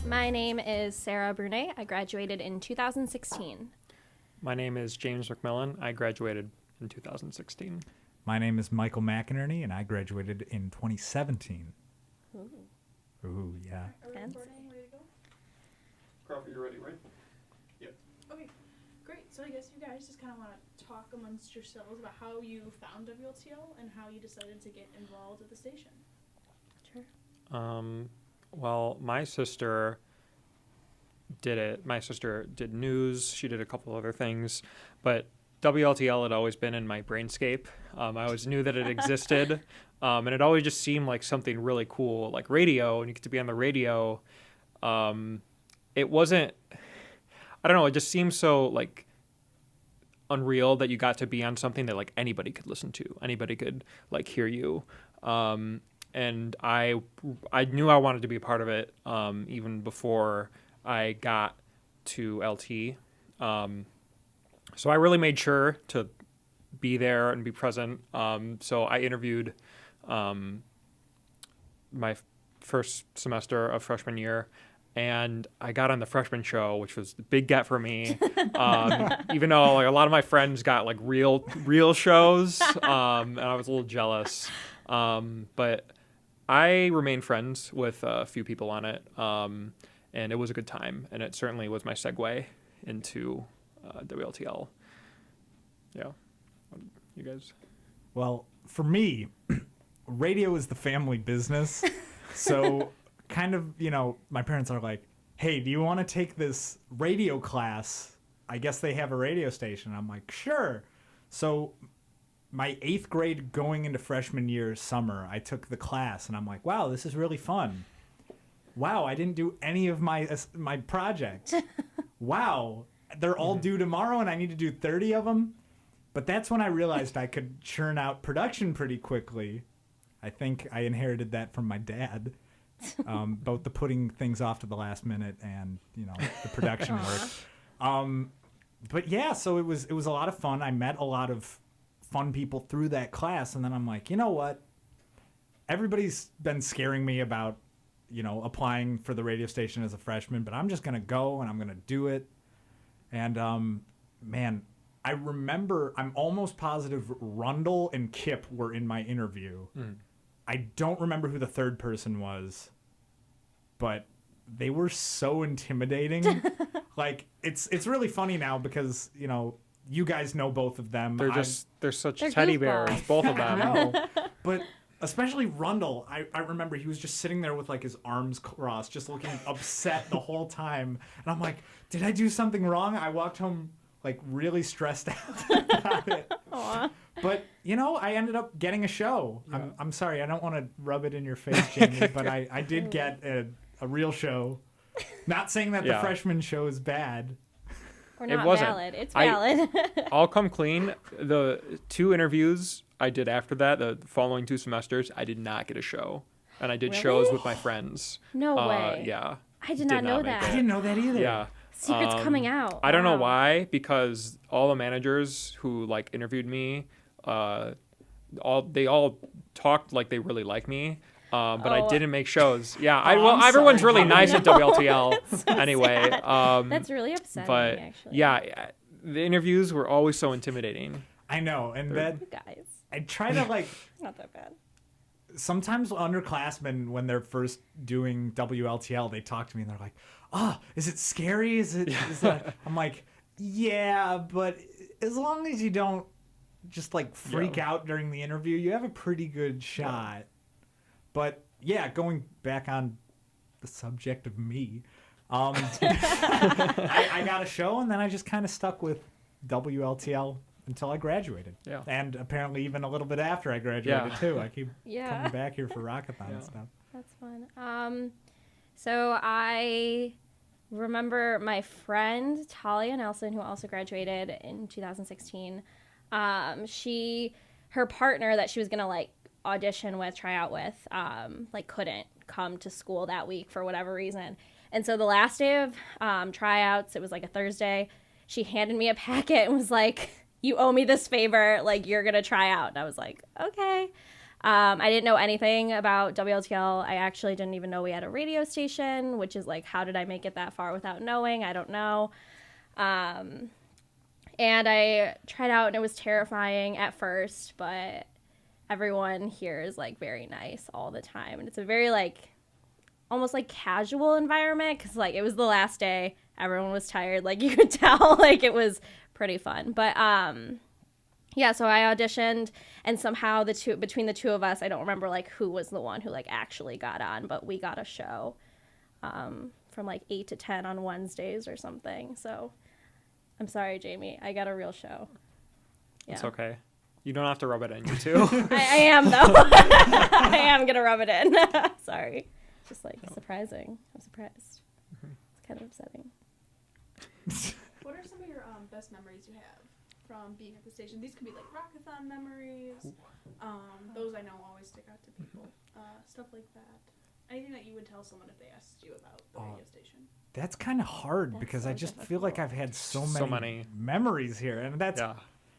My name is Sarah Brunet. I graduated in 2016. My name is James McMullin. I graduated in 2016. My name is Michael McInerny, and I graduated in 2017. Ooh. Ooh, yeah. Are we recording? Ready to go? Karaffa, you're ready, right? Yep. Okay, great. So I guess you guys just kind of want to talk amongst yourselves about how you found WLTL and how you decided to get involved with the station. Sure. Well, my sister did it. My sister did news. She did a couple other things, but WLTL had always been in my brainscape. I always knew that it existed, and it always just seemed like something really cool, like radio, and you get to be on the radio. It wasn't, I don't know, it just seemed so like unreal that you got to be on something that like anybody could listen to, anybody could like hear you. And I knew I wanted to be a part of it even before I got to LT. So I really made sure to be there and be present. So I interviewed my first semester of freshman year, and I got on the freshman show, which was a big get for me. Even though like a lot of my friends got like real shows, and I was a little jealous. But I remained friends with a few people on it, and it was a good time, and it certainly was my segue into WLTL. Yeah. You guys? Well, for me, radio is the family business. So kind of, my parents are like, hey, do you want to take this radio class? I guess they have a radio station. I'm like, sure. So my 8th grade going into freshman year summer, I took the class, and I'm like, wow, this is really fun. Wow, I didn't do any of my projects. Wow, they're all due tomorrow, and I need to do 30 of them. But that's when I realized I could churn out production pretty quickly. I think I inherited that from my dad, both the putting things off to the last minute and the production work. But yeah, so it was a lot of fun. I met a lot of fun people through that class, and then I'm like, you know what? Everybody's been scaring me about, applying for the radio station as a freshman, but I'm just gonna go and I'm gonna do it. And man, I remember, I'm almost positive Rundle and Kip were in my interview. I don't remember who the third person was, but they were so intimidating. Like, it's really funny now because, you guys know both of them. They're such They're teddy goofballs. bears, both of them. I know. But especially Rundle, I remember he was just sitting there with like his arms crossed, just looking upset the whole time. And I'm like, did I do something wrong? I walked home like really stressed out about it. Aww. But, I ended up getting a show. Yeah. I'm sorry, I don't want to rub it in your face, Jamie, but I did get a real show. Not saying that the freshman show is bad. We're not It wasn't. valid. It's valid. I'll come clean. The 2 interviews I did after that, the following 2 semesters, I did not get a show. And I did Really? shows with my friends. No way. Yeah. I did not know make that. I didn't know that either. Yeah. Secret's coming out. I don't know Wow. why, because all the managers who like interviewed me, they all talked like they really like me. But I didn't make shows. Yeah, I'm everyone's sorry. really nice at WLTL anyway. That's really upsetting, but actually. yeah, the interviews were always so intimidating. I know, and that You guys. I try to like. Not that bad. Sometimes underclassmen, when they're first doing WLTL, they talk to me and they're like, "Oh, is it scary? Is that?" I'm like, "Yeah, but as long as you don't just like freak out during the interview, you have a pretty good shot." Yeah. But yeah, going back on the subject of me, I got a show, and then I just kind of stuck with WLTL until I graduated. Yeah. And apparently even a little bit after I graduated too. I keep coming back here for Rockathon and stuff. That's fun. So I remember my friend Talia Nelson, who also graduated in 2016. Her partner that she was gonna like audition with, try out with, like couldn't come to school that week for whatever reason. And so the last day of tryouts, it was like a Thursday, she handed me a packet and was like, "You owe me this favor, like you're gonna try out." And I was like, okay. I didn't know anything about WLTL. I actually didn't even know we had a radio station, which is like, how did I make it that far without knowing? I don't know. And I tried out, and it was terrifying at first, but everyone here is like very nice all the time. And it's a very like almost like casual environment, because like it was the last day. Everyone was tired. Like you could tell, like it was pretty fun. But yeah, so I auditioned, and somehow between the two of us, I don't remember like who was the one who like actually got on, but we got a show from like 8 to 10 on Wednesdays or something. So I'm sorry, Jamie, I got a real show. Yeah. It's okay. You don't have to rub it in, you two. I am, though. I am going to rub it in. Sorry. Just, like, surprising. I'm surprised. It's kind of upsetting. What are some of your best memories you have from being at the station? These could be, like, rockathon memories. Those I know always stick out to people. Stuff like that. Anything that you would tell someone if they asked you about the radio station? That's kind of hard because so I just feel like I've had so many memories here. And that's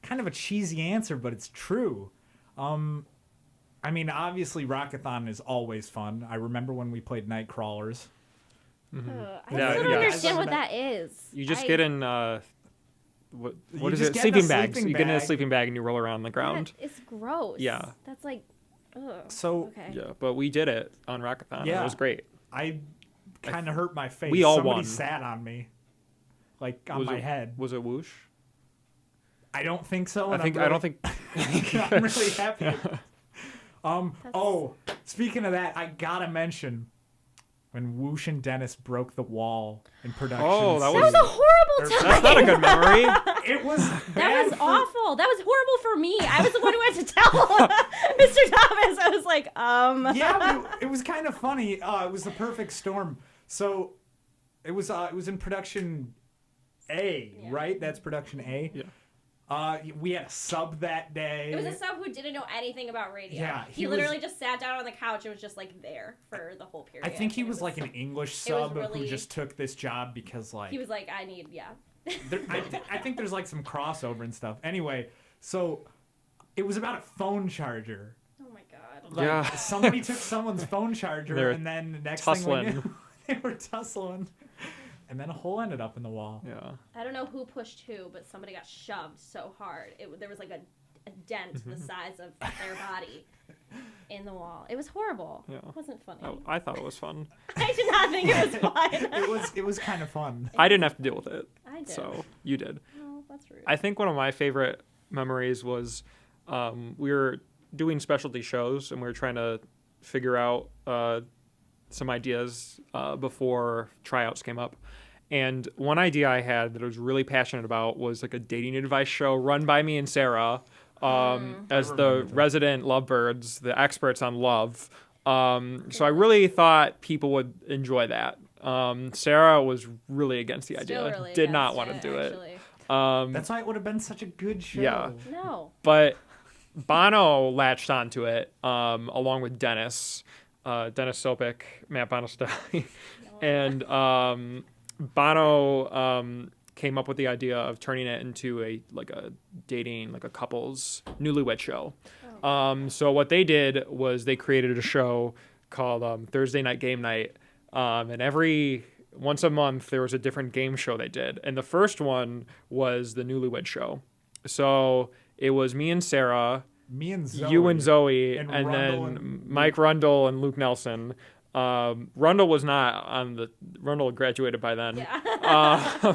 kind of a cheesy answer, but it's true. I mean, obviously, Rockathon is always fun. I remember when we played Night Crawlers. I still don't understand what that is. You just get in, what is it? Sleeping bags. You get in a sleeping bag and you roll around on the ground. It's gross. Yeah. That's like, ugh. So, okay. Yeah, but we did it on Rockathon. Yeah. It was great. I kind of hurt my face. We all Somebody won. sat on me, like on my head. Was it whoosh? I don't think so. I don't think. I'm really happy. Oh, speaking of that, I gotta mention when Whoosh and Dennis broke the wall in production. Oh, that was a horrible time. That's not a good memory. It was. That was awful. That was horrible for me. I was the one who had to tell Mr. Thomas. I was like, Yeah, it was kind of funny. It was the perfect storm. So, it was in production A, right? That's production A. Yeah. We had a sub that day. It was a sub who didn't know anything about radio. Yeah, he literally just sat down on the couch and was just like there for the whole period. I think he was like an English sub who just took this job because like he was like, I need I think there's like some crossover and stuff. Anyway, so it was about a phone charger. Oh my god. Like, somebody took someone's phone charger and then the next thing we knew, they were tussling. And then a hole ended up in the wall. Yeah. I don't know who pushed who, but somebody got shoved so hard. There was like a dent the size of their body in the wall. It was horrible. Yeah. It wasn't funny. Oh, I thought it was fun. I did not think it was fun. It was kind of fun. I didn't have to deal with it. I did. So you did. Oh, that's rude. I think one of my favorite memories was we were doing specialty shows and we were trying to figure out some ideas before tryouts came up. And one idea I had that I was really passionate about was like a dating advice show run by me and Sarah as the resident lovebirds, the experts on love. So I really thought people would enjoy that. Sarah was really against the idea. Really did not want to do actually. it. That's why it would have been such a good show. Yeah. No. But Bono latched onto it along with Dennis Sopik, Matt Bonostelli, and Bono came up with the idea of turning it into a dating, like a couples newlywed show. So what they did was they created a show called Thursday Night Game Night, and once a month there was a different game show they did, and the first one was the newlywed show. So it was me and Sarah, you and Zoe, and then Mike Rundle and Luke Nelson. Rundle was not on the. Rundle graduated by then. Yeah.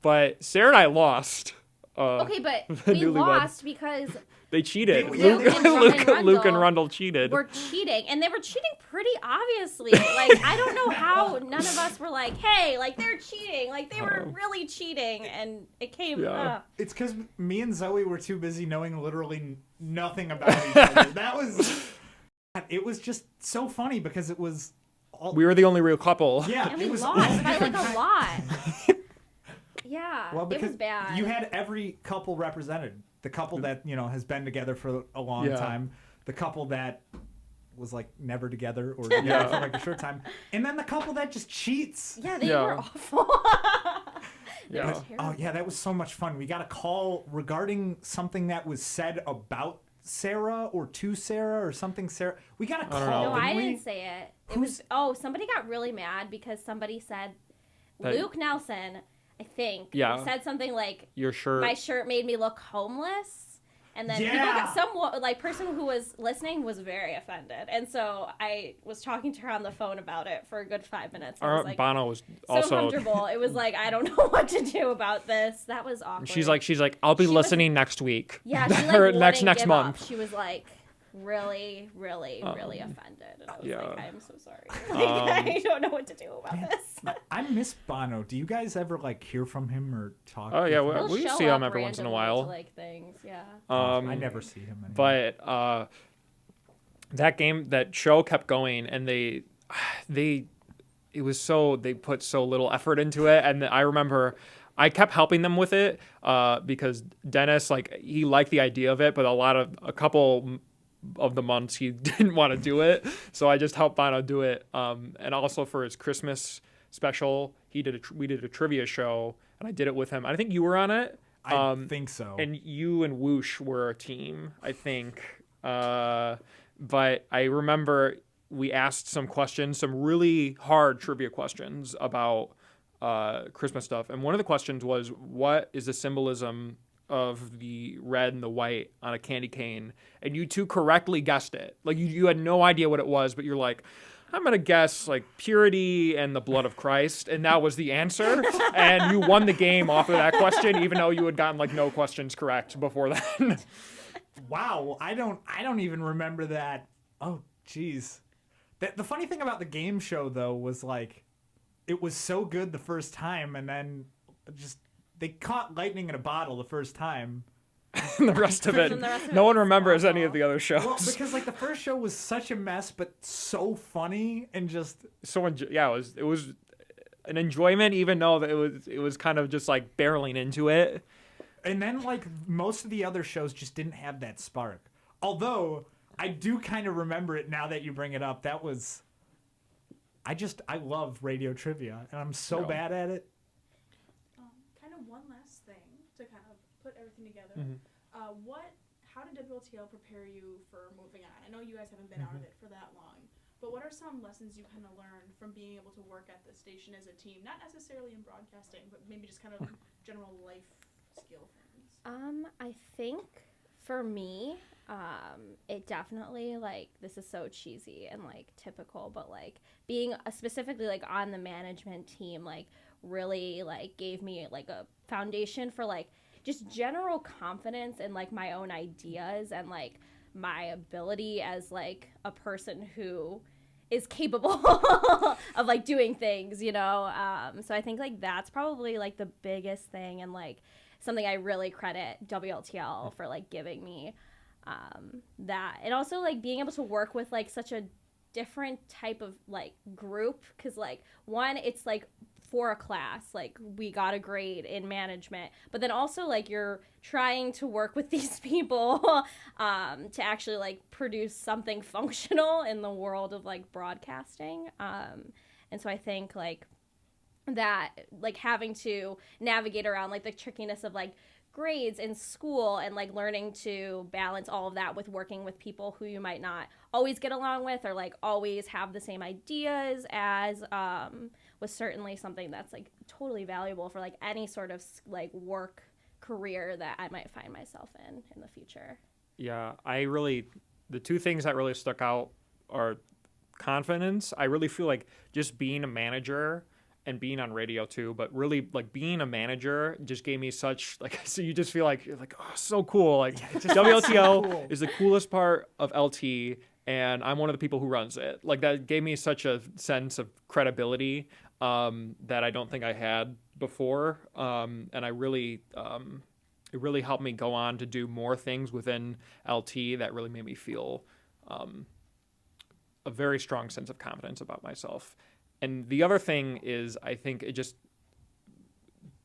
But Sarah and I lost. Okay, but we lost because they cheated. Luke and Rundle cheated. Were cheating, and they were cheating pretty obviously. Like, I don't know how none of us were like, "Hey, like they're cheating." Like they were really cheating, and it came. Yeah. It's because me and Zoe were too busy knowing literally nothing about each other. It was just so funny because it was. We were the only real couple. Yeah, and we lost by like a lot. Yeah, well, it was bad. You had every couple represented. The couple that has been together for a long time. The couple that was like never together or together for like a short time, and then the couple that just cheats. Yeah, they were awful. Oh yeah, that was so much fun. We got a call regarding something that was said about Sarah or to Sarah or something Sarah. We got a I don't call, know. No, didn't I we? didn't say it. It was somebody got really mad because somebody said That- Luke Nelson, I think, Yeah. said something like Your shirt. my shirt made me look homeless. And then Yeah. person who was listening was very offended. And so I was talking to her on the phone about it for a good 5 minutes. I was like, Bono was so also. comfortable. It was like, I don't know what to do about this. That was awkward. She's like, I'll be She was- listening next week. Yeah, she like Or wouldn't next give month. Up. She was like really, really, really offended. And I was yeah. like, I'm so sorry. Like, I don't know what to do about this. I miss Bono. Do you guys ever like hear from him or talk? Oh, yeah, with him? well, we He'll see show him up every once in a randomly while. to, like things, yeah. I never see him anymore. But that show kept going, and they put so little effort into it. And I remember I kept helping them with it because Dennis, like, he liked the idea of it, but a couple of the months he didn't want to do it. So I just helped Bono do it. And also for his Christmas special, we did a trivia show, and I did it with him. I think you were on it. I think so. And you and Whoosh were a team, I think. But I remember we asked some really hard trivia questions about Christmas stuff. And one of the questions was, what is the symbolism of the red and the white on a candy cane? And you two correctly guessed it. Like, you had no idea what it was, but you're like, I'm going to guess like purity and the blood of Christ. And that was the answer. And you won the game off of that question, even though you had gotten like no questions correct before that. Wow, I don't even remember that. Oh, jeez. The funny thing about the game show though was like, it was so good the first time, and then just they caught lightning in a bottle the first time. And the rest of it, And the rest of no it one was remembers awful. any of the other shows. Well, because like the first show was such a mess, but so funny and just It was an enjoyment, even though it was kind of just like barreling into it. And then like most of the other shows just didn't have that spark. Although I do kind of remember it now that you bring it up. That was I love radio trivia, and I'm so No. bad at it. Kind of one last thing to kind of put everything together. Mhm. How did WLTL prepare you for moving on? I know you guys haven't been out of it for that long, but what are some lessons you kind of learned from being able to work at the station as a team? Not necessarily in broadcasting, but maybe just kind of general life skill things. I think for me, it definitely, like, this is so cheesy and like typical, but like being specifically like on the management team, like really like gave me like a foundation for like just general confidence in like my own ideas and like my ability as like a person who is capable of like doing things, you know? So I think like that's probably like the biggest thing, and like something I really credit WLTL for like giving me that. And also like being able to work with like such a different type of like group, because like one, it's like for a class, like we got a grade in management, but then also like you're trying to work with these people to actually like produce something functional in the world of like broadcasting. And so I think like that, like having to navigate around like the trickiness of like grades in school and like learning to balance all of that with working with people who you might not always get along with or like always have the same ideas as, was certainly something that's like totally valuable for like any sort of like work career that I might find myself in the future. Yeah, the two things that really stuck out are confidence. I really feel like just being a manager and being on radio too, but really like being a manager just gave me such like, so you just feel like you're like, oh, so cool. Like WLTL cool. is the coolest part of LT, and I'm one of the people who runs it. Like that gave me such a sense of credibility that I don't think I had before. And I really, it really helped me go on to do more things within LT that really made me feel a very strong sense of confidence about myself. And the other thing is, I think it just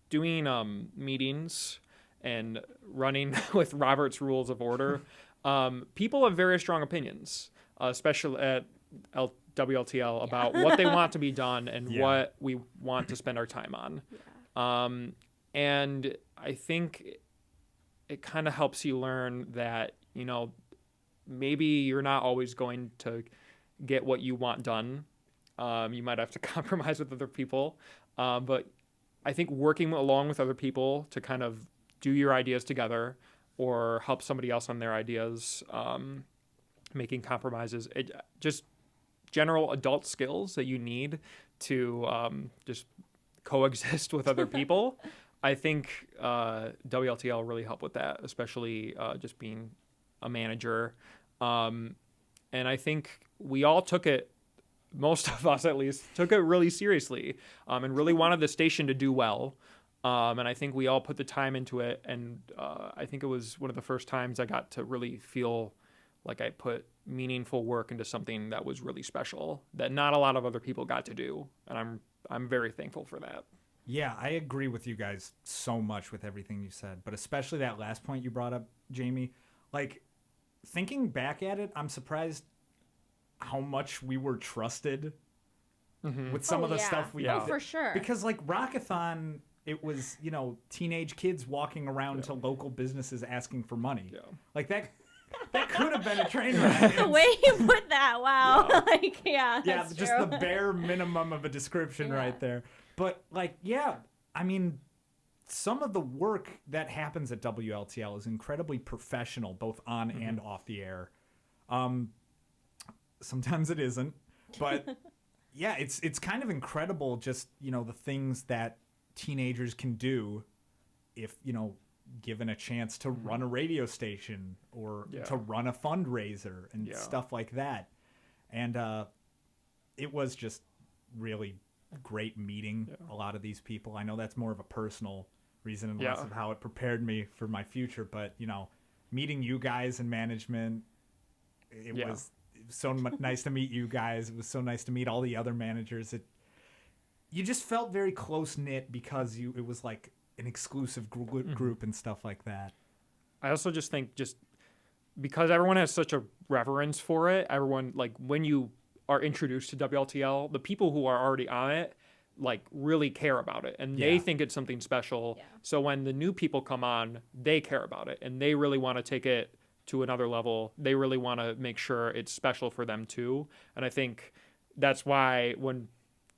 doing meetings and running with Robert's Rules of Order. People have very strong opinions, especially at WLTL, about what they want to be done and what we want to spend our time on. Yeah. And I think it kind of helps you learn that, you know, maybe you're not always going to get what you want done. You might have to compromise with other people. But I think working along with other people to kind of do your ideas together or help somebody else on their ideas, making compromises, just general adult skills that you need to just coexist with other people. I think WLTL really helped with that, especially just being a manager. And I think we all took it, most of us at least, took it really seriously and really wanted the station to do well. And I think we all put the time into it. And I think it was one of the first times I got to really feel like I put meaningful work into something that was really special that not a lot of other people got to do. And I'm very thankful for that. Yeah, I agree with you guys so much with everything you said, but especially that last point you brought up, Jamie. Like, thinking back at it, I'm surprised how much we were trusted with some of the stuff we did. Oh, for sure. Because, like, Rockathon, it was, you know, teenage kids walking around to local businesses asking for money. Yeah. Like, that could have been a train wreck. The way you put that, wow. Yeah. Like, yeah, Yeah, that's just true. the bare minimum of a description right there. But, like, yeah, I mean, some of the work that happens at WLTL is incredibly professional, both on and off the air. Sometimes it isn't, but yeah, it's kind of incredible just, you know, the things that teenagers can do if, you know, given a chance to run a radio station or to run a fundraiser and stuff like that. And it was just really great meeting a lot of these people. I know that's more of a personal reason and less of how it prepared me for my future, but, you know, meeting you guys in management, it was so nice to meet you guys. It was so nice to meet all the other managers. You just felt very close-knit because it was like an exclusive group and stuff like that. I also just think just because everyone has such a reverence for it, everyone, like, when you are introduced to WLTL, the people who are already on it, like, really care about it, and they think it's something special. Yeah. So when the new people come on, they care about it, and they really want to take it to another level. They really want to make sure it's special for them too. And I think that's why when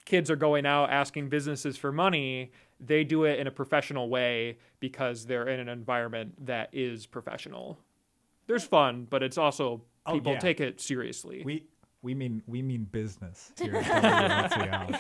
kids are going out asking businesses for money, they do it in a professional way because they're in an environment that is professional. There's fun, but it's also people take it seriously. We mean business here at WLTL.